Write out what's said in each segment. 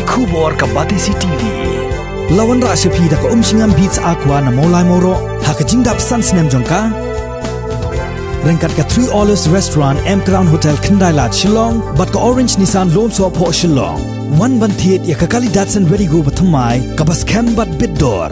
Kubor ka Batisi TV. Lawan ra sepi da ka singam beats aqua na molai moro ha ka jingdap sunsnem jongka. Rengkat ka 3 Olives Restaurant M Crown Hotel Kendai Lat Shillong bat ka Orange Nissan Lone So Po Shillong. One ban thiet ya ka kali Datsun Ready Go bathamai ka bas kem bat bidor.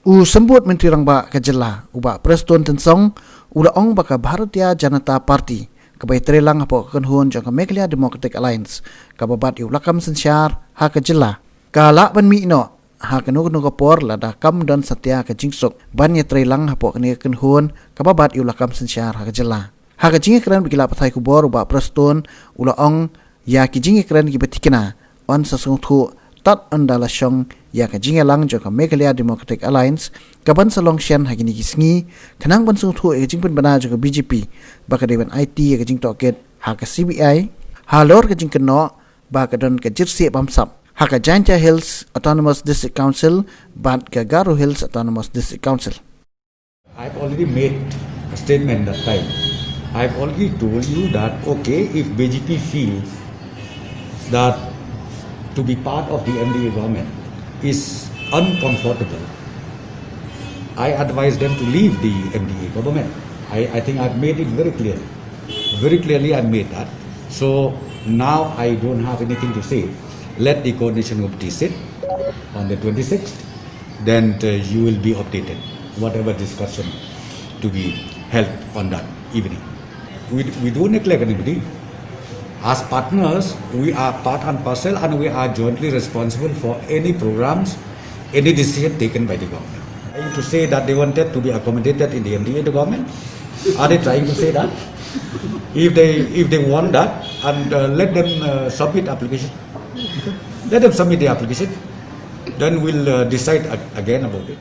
Sembut Menteri Rangba Kajela uba Preston Tensong ula ong baka Bharatiya Janata Party kabai trelang hapo kenhun jang Meghalaya Democratic Alliance kababat ulakam sensyar ha Kajela kala ban mi no ha kanu kapor lada kam dan satya ka jingsuk ban ye trelang hapo kene kenhun kababat ulakam sensyar ha Kajela ha kajing kran bigila pathai kubor uba Preston ula ong ya kijing kran gi betikena on sasung thu tat andala syong ya ka jingelang jo ka Meghalaya Democratic Alliance kaban salong shan hagini gisngi kanang ban sung thu e jingpen bana jo ka BJP baka dewan IT ka jing toket ha ka CBI halor ka jing keno baka don ka jirsi bamsap ha ka Jaintia Hills Autonomous District Council bat ka Garo Hills Autonomous District Council. I've already made a statement that time. I've already told you that okay, if BJP feels that to be part of the MDA government is uncomfortable, I advise them to leave the MDA government. I think I've made it very clear. Very clearly I've made that. So now I don't have anything to say. Let the coordination group decide on the 26th. Then you will be updated. Whatever discussion to be held on that evening. We don't neglect anybody. As partners, we are part and parcel and we are jointly responsible for any programs, any decision taken by the government. Trying to say that they wanted to be accommodated in the MDA government? Are they trying to say that? If they want that, and let them submit application. Let them submit the application. Then we'll decide again about it.